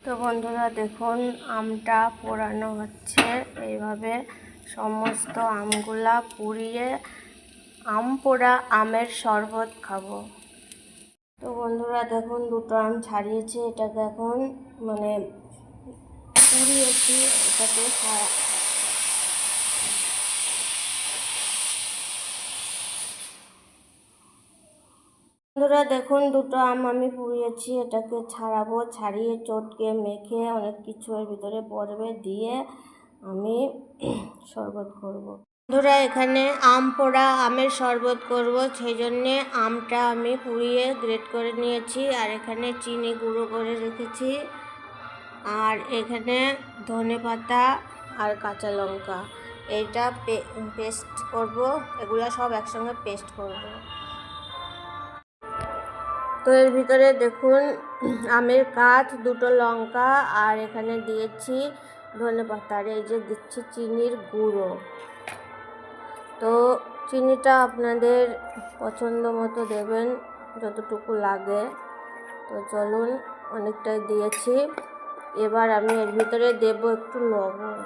তো বন্ধুরা দেখুন, আমটা পোড়ানো হচ্ছে। এইভাবে সমস্ত আমগুলা পুড়িয়ে আম পোড়া আমের শরবত খাবো। তো বন্ধুরা দেখুন, দুটো আম ছাড়িয়েছি, এটাকে এখন পুড়িয়েছি, এটাকে বন্ধুরা দেখুন, দুটো আম আমি পুড়িয়েছি, এটাকে ছাড়াবো। ছাড়িয়ে চটকে মেখে অনেক কিছু এর ভিতরে পড়বে, দিয়ে আমি শরবত করব। বন্ধুরা এখানে আম পোড়া আমের শরবত করব, সেই জন্যে আমটা আমি পুড়িয়ে গ্রেট করে নিয়েছি, আর এখানে চিনি গুঁড়ো করে রেখেছি, আর এখানে ধনেপাতা আর কাঁচা লঙ্কা, এইটা পেস্ট করব। এগুলো সব একসঙ্গে পেস্ট করব। তো এর ভিতরে দেখুন, আমের কাঠ, দুটো লঙ্কা, আর এখানে দিয়েছি ধনেপাতা, আর এই যে দিচ্ছি চিনির গুঁড়ো। তো চিনিটা আপনাদের পছন্দ মতো দেবেন, যতটুকু লাগে। তো চলুন, অনেকটাই দিয়েছি। এবার আমি এর ভিতরে দেব একটু লবণ।